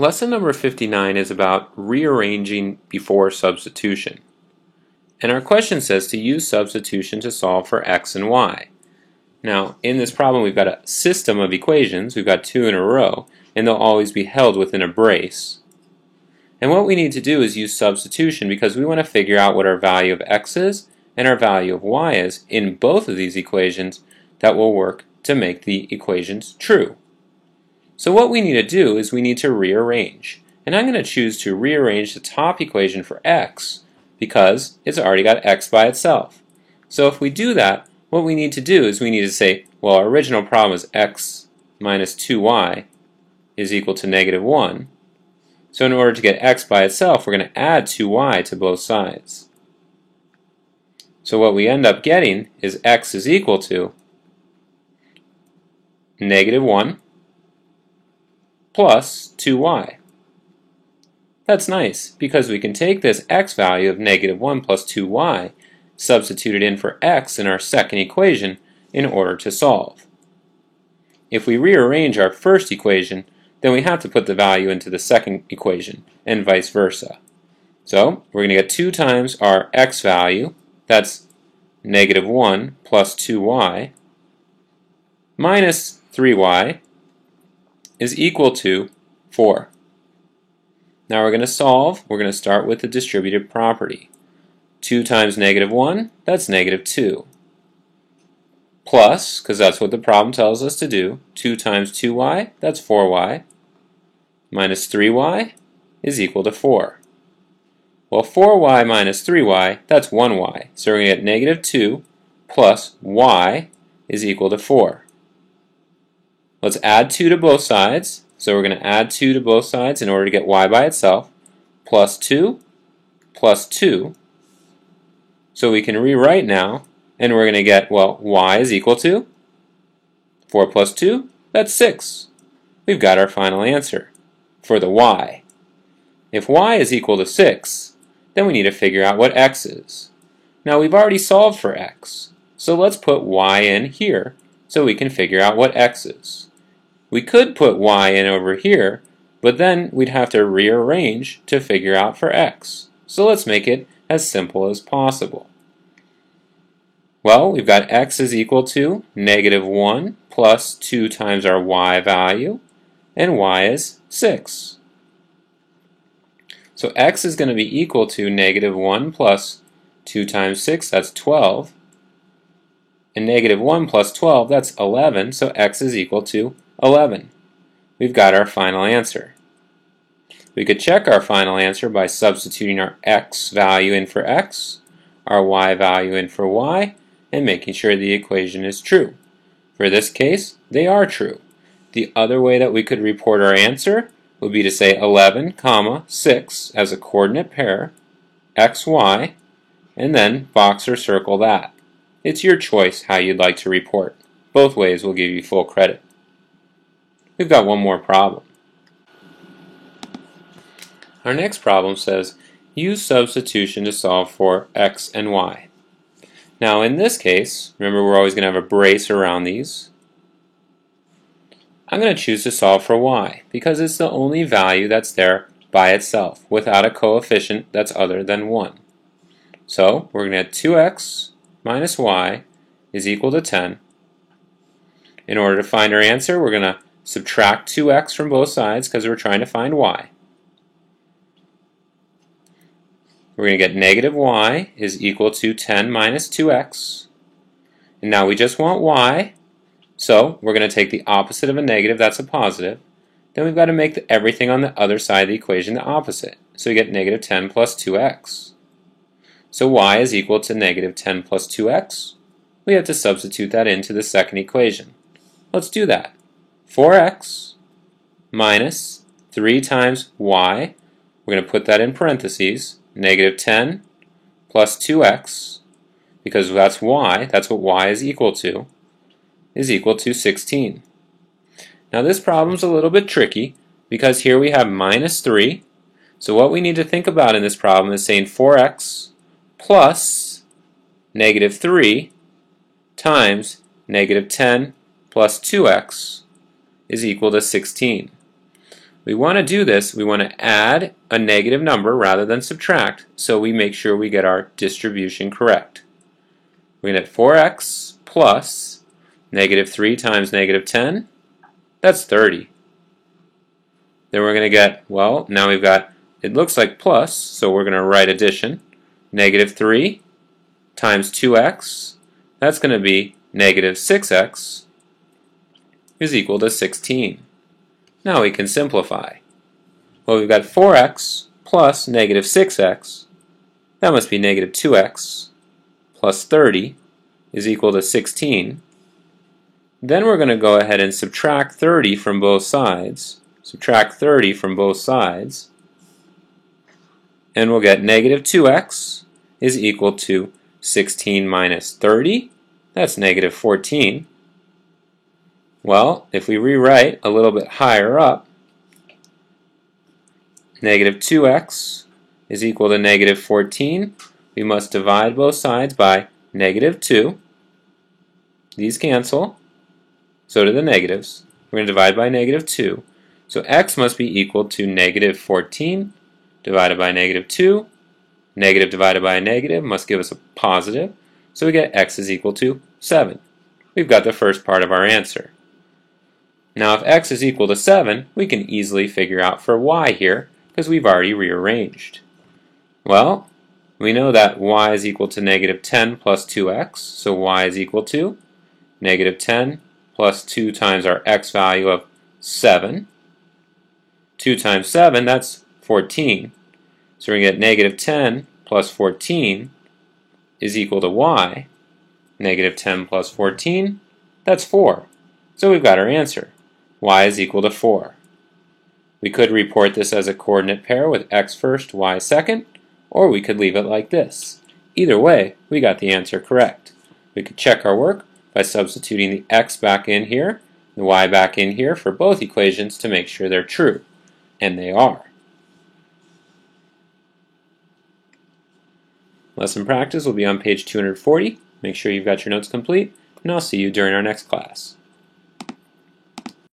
Lesson number 59 is about rearranging before substitution. And our question says to use substitution to solve for x and y. Now, in this problem we've got a system of equations, we've got two in a row, and they'll always be held within a brace. And what we need to do is use substitution because we want to figure out what our value of x is and our value of y is in both of these equations that will work to make the equations true. So what we need to do is we need to rearrange. And I'm going to choose to rearrange the top equation for x because it's already got x by itself. So if we do that, what we need to do is we need to say, well, our original problem is x minus 2y is equal to negative 1. So in order to get x by itself, we're going to add 2y to both sides. So what we end up getting is x is equal to negative 1 plus 2y. That's nice because we can take this x value of negative 1 plus 2y, substitute it in for x in our second equation in order to solve. If we rearrange our first equation, then we have to put the value into the second equation and vice versa. So we're going to get 2 times our x value, that's negative 1 plus 2y, minus 3y, is equal to 4. Now we're going to solve. We're going to start with the distributive property. 2 times negative 1, that's negative 2. Plus, because that's what the problem tells us to do, 2 times 2y, that's 4y, minus 3y is equal to 4. Well, 4y minus 3y, that's 1y. So we're going to get negative 2 plus y is equal to 4. Let's add 2 to both sides. So we're going to add 2 to both sides in order to get y by itself. Plus 2 plus 2. So we can rewrite now, and we're going to get, well, y is equal to 4 plus 2, that's 6. We've got our final answer for the y. If y is equal to 6, then we need to figure out what x is. Now we've already solved for x, so let's put y in here so we can figure out what x is. We could put y in over here, but then we'd have to rearrange to figure out for x. So let's make it as simple as possible. Well, we've got x is equal to negative 1 plus 2 times our y value, and y is 6. So x is going to be equal to negative 1 plus 2 times 6, that's 12. And negative 1 plus 12, that's 11, so x is equal to 11. We've got our final answer. We could check our final answer by substituting our x value in for x, our y value in for y, and making sure the equation is true. For this case, they are true. The other way that we could report our answer would be to say 11, 6 as a coordinate pair, x, y, and then box or circle that. It's your choice how you'd like to report. Both ways will give you full credit. We've got one more problem. Our next problem says, use substitution to solve for x and y. Now in this case, remember we're always going to have a brace around these. I'm going to choose to solve for y because it's the only value that's there by itself without a coefficient that's other than 1. So we're going to get 2x minus y is equal to 10. In order to find our answer, we're going to subtract 2x from both sides because we're trying to find y. We're going to get negative y is equal to 10 minus 2x. And now we just want y, so we're going to take the opposite of a negative, that's a positive. Then we've got to make everything on the other side of the equation the opposite. So we get negative 10 plus 2x. So y is equal to negative 10 plus 2x. We have to substitute that into the second equation. Let's do that. 4x minus 3 times y, we're going to put that in parentheses, negative 10 plus 2x, because that's y, that's what y is equal to 16. Now this problem's a little bit tricky because here we have minus 3, so what we need to think about in this problem is saying 4x plus negative 3 times negative 10 plus 2x is equal to 16. We want to do this, we want to add a negative number rather than subtract, so we make sure we get our distribution correct. We're going to get 4x plus negative 3 times negative 10, that's 30. Then we're going to get, well, now we've got, it looks like plus, so we're going to write addition. Negative 3 times 2x, that's going to be negative 6x is equal to 16. Now we can simplify. Well, we've got 4x plus negative 6x, that must be negative 2x plus 30 is equal to 16. Then we're going to go ahead and subtract 30 from both sides. Subtract 30 from both sides, and we'll get negative 2x is equal to 16 minus 30. That's negative 14. Well, if we rewrite a little bit higher up, negative 2x is equal to negative 14. We must divide both sides by negative 2. These cancel, so do the negatives. We're going to divide by negative 2. So x must be equal to negative 14 divided by negative 2. Negative divided by a negative must give us a positive, so we get x is equal to 7. We've got the first part of our answer. Now if x is equal to 7, we can easily figure out for y here, because we've already rearranged. Well, we know that y is equal to negative 10 plus 2x, so y is equal to negative 10 plus 2 times our x value of 7. 2 times 7, that's 14. So we're going to get negative 10 plus 14 is equal to y. Negative 10 plus 14, that's 4. So we've got our answer. Y is equal to 4. We could report this as a coordinate pair with x first, y second, or we could leave it like this. Either way, we got the answer correct. We could check our work by substituting the x back in here, the y back in here for both equations to make sure they're true. And they are. Lesson practice will be on page 240. Make sure you've got your notes complete, and I'll see you during our next class.